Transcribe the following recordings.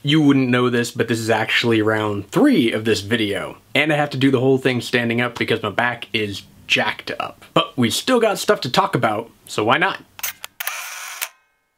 You wouldn't know this, but this is actually round 3 of this video. And I have to do the whole thing standing up because my back is jacked up. But we still got stuff to talk about, so why not?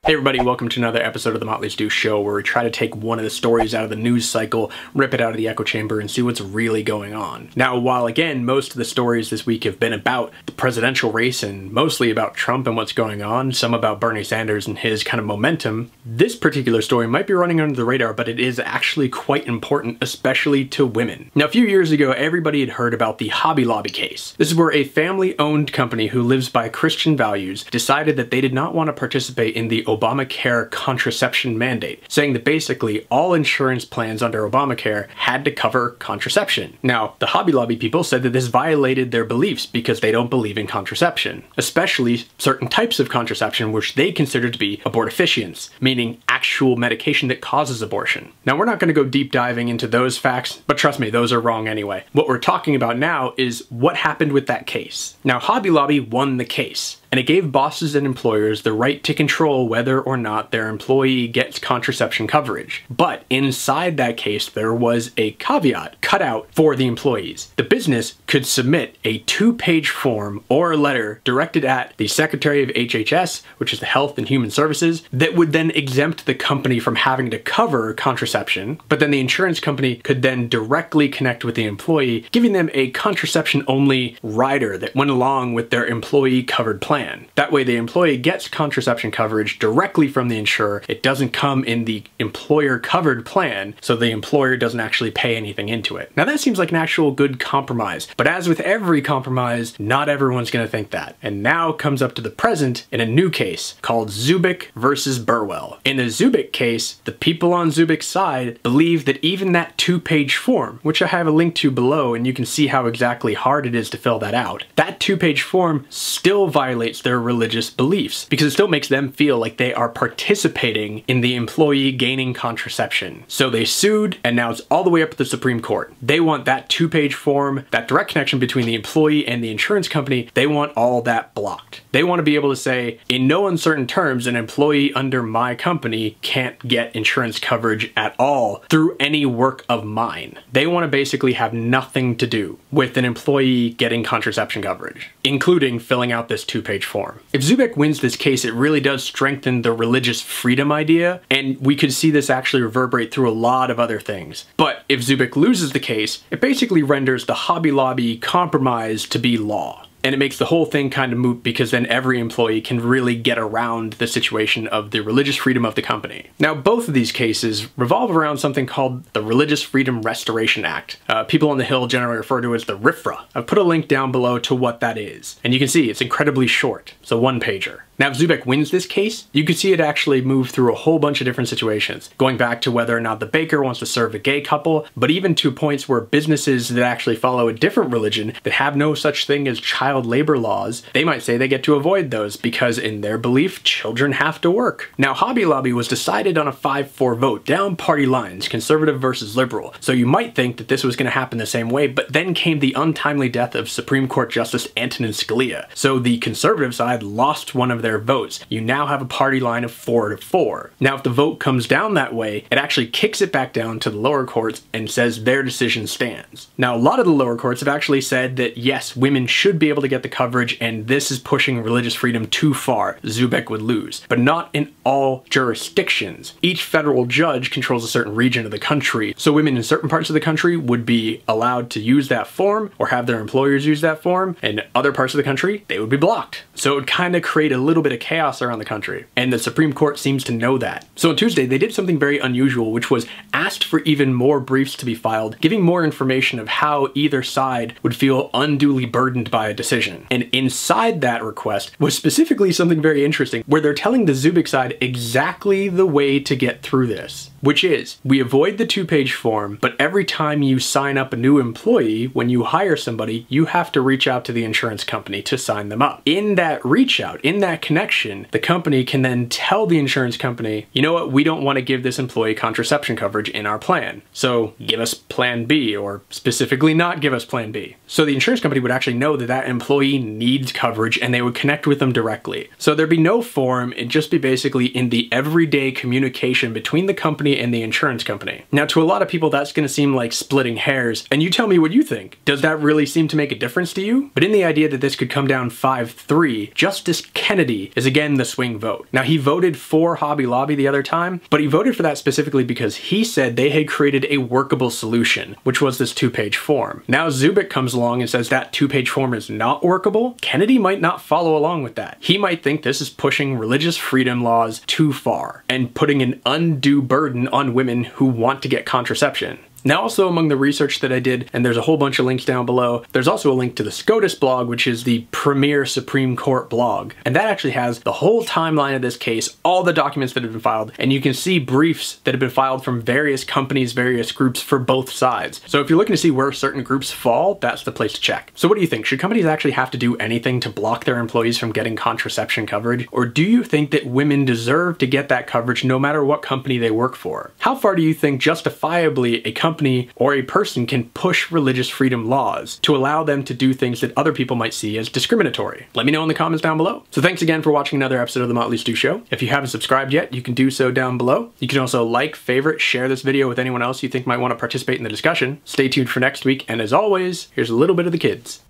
Hey everybody, welcome to another episode of the Motley Show, where we try to take one of the stories out of the news cycle, rip it out of the echo chamber, and see what's really going on. Now, while again, most of the stories this week have been about the presidential race and mostly about Trump and what's going on, some about Bernie Sanders and his kind of momentum, this particular story might be running under the radar, but it is actually quite important, especially to women. Now, a few years ago, everybody had heard about the Hobby Lobby case. This is where a family-owned company who lives by Christian values decided that they did not want to participate in the Obamacare contraception mandate, saying that basically all insurance plans under Obamacare had to cover contraception. Now, the Hobby Lobby people said that this violated their beliefs because they don't believe in contraception, especially certain types of contraception which they consider to be abortifacients, meaning actual medication that causes abortion. Now, we're not going to go deep diving into those facts, but trust me, those are wrong anyway. What we're talking about now is what happened with that case. Now, Hobby Lobby won the case, and it gave bosses and employers the right to control whether or not their employee gets contraception coverage. But inside that case, there was a caveat cut out for the employees. The business could submit a 2-page form or a letter directed at the Secretary of HHS, which is the Health and Human Services, that would then exempt the company from having to cover contraception, but then the insurance company could then directly connect with the employee, giving them a contraception-only rider that went along with their employee-covered plan. That way the employee gets contraception coverage directly from the insurer. It doesn't come in the employer-covered plan, so the employer doesn't actually pay anything into it. Now that seems like an actual good compromise, but as with every compromise, not everyone's gonna think that. And now comes up to the present in a new case called Zubik versus Burwell. In the Zubik case, the people on Zubik's side believe that even that 2-page form, which I have a link to below and you can see how exactly hard it is to fill that out, that 2-page form still violates their religious beliefs because it still makes them feel like they are participating in the employee gaining contraception. So they sued, and now it's all the way up to the Supreme Court. They want that 2-page form, that direct connection between the employee and the insurance company, they want all that blocked. They want to be able to say, in no uncertain terms, an employee under my company can't get insurance coverage at all through any work of mine. They want to basically have nothing to do with an employee getting contraception coverage, including filling out this 2-page form. If Zubik wins this case, it really does strengthen the religious freedom idea, and we could see this actually reverberate through a lot of other things. But if Zubik loses the case, it basically renders the Hobby Lobby compromise to be law. And it makes the whole thing kind of moot because then every employee can really get around the situation of the religious freedom of the company. Now, both of these cases revolve around something called the Religious Freedom Restoration Act. People on the Hill generally refer to it as the RFRA. I've put a link down below to what that is. And you can see it's incredibly short. It's a 1-pager. Now, if Zubik wins this case, you can see it actually move through a whole bunch of different situations, going back to whether or not the baker wants to serve a gay couple, but even to points where businesses that actually follow a different religion that have no such thing as child labor laws, they might say they get to avoid those because in their belief, children have to work. Now, Hobby Lobby was decided on a 5-4 vote down party lines, conservative versus liberal. So you might think that this was going to happen the same way, but then came the untimely death of Supreme Court Justice Antonin Scalia. So the conservative side lost one of their votes. You now have a party line of 4-4. Now, if the vote comes down that way, it actually kicks it back down to the lower courts and says their decision stands. Now, a lot of the lower courts have actually said that yes, women should be able to get the coverage, and this is pushing religious freedom too far. Zubik would lose, but not in all jurisdictions. Each federal judge controls a certain region of the country, so women in certain parts of the country would be allowed to use that form or have their employers use that form, and other parts of the country, they would be blocked. So it would kind of create a little bit of chaos around the country, and the Supreme Court seems to know that. So on Tuesday, they did something very unusual, which was asked for even more briefs to be filed, giving more information of how either side would feel unduly burdened by a decision. And inside that request was specifically something very interesting, where they're telling the Zubik side exactly the way to get through this, which is, we avoid the 2-page form, but every time you sign up a new employee, when you hire somebody, you have to reach out to the insurance company to sign them up. In that reach out, in that connection, the company can then tell the insurance company, you know what, we don't want to give this employee contraception coverage in our plan. So give us plan B, or specifically not give us plan B. So the insurance company would actually know that that employee needs coverage and they would connect with them directly. So there'd be no form, it'd just be basically in the everyday communication between the company and the insurance company. Now, to a lot of people, that's going to seem like splitting hairs, and you tell me what you think. Does that really seem to make a difference to you? But in the idea that this could come down 5-3, Justice Kennedy is again the swing vote. Now, he voted for Hobby Lobby the other time, but he voted for that specifically because he said they had created a workable solution, which was this 2-page form. Now Zubik comes along and says that 2-page form is not workable. Kennedy might not follow along with that. He might think this is pushing religious freedom laws too far and putting an undue burden on women who want to get contraception. Now, also among the research that I did, and there's a whole bunch of links down below, there's also a link to the SCOTUS blog, which is the premier Supreme Court blog. And that actually has the whole timeline of this case, all the documents that have been filed, and you can see briefs that have been filed from various companies, various groups for both sides. So if you're looking to see where certain groups fall, that's the place to check. So what do you think? Should companies actually have to do anything to block their employees from getting contraception coverage? Or do you think that women deserve to get that coverage no matter what company they work for? How far do you think justifiably a company or a person can push religious freedom laws to allow them to do things that other people might see as discriminatory? Let me know in the comments down below. So thanks again for watching another episode of the Motley Stew Show. If you haven't subscribed yet, you can do so down below. You can also like, favorite, share this video with anyone else you think might want to participate in the discussion. Stay tuned for next week, and as always, here's a little bit of the kids.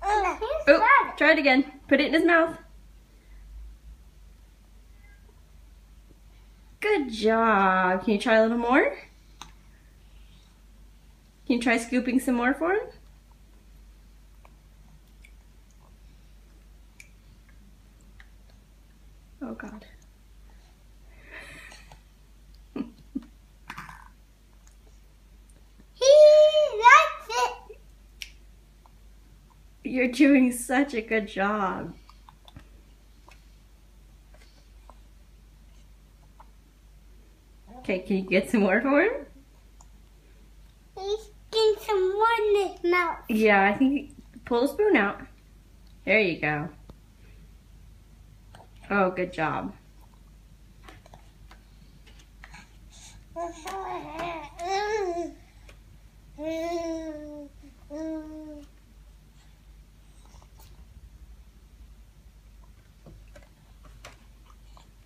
Oh, try it again. Put it in his mouth. Good job. Can you try a little more? Can you try scooping some more for him? Oh God. He likes it. You're doing such a good job. Okay, can you get some more for him? He's getting some more in his mouth. Yeah, I think pull the spoon out. There you go. Oh, good job.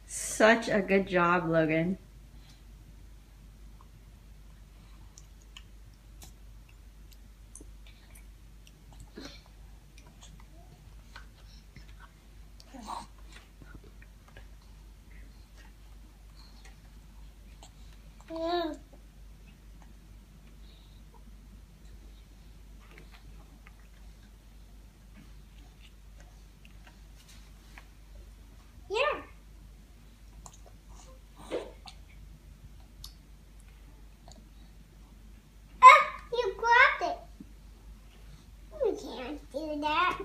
Such a good job, Logan. Yeah. You grabbed it. You can't do that.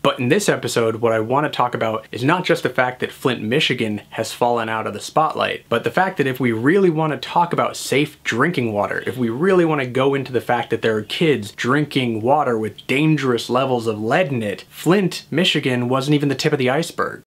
But in this episode, what I want to talk about is not just the fact that Flint, Michigan has fallen out of the spotlight, but the fact that if we really want to talk about safe drinking water, if we really want to go into the fact that there are kids drinking water with dangerous levels of lead in it, Flint, Michigan wasn't even the tip of the iceberg.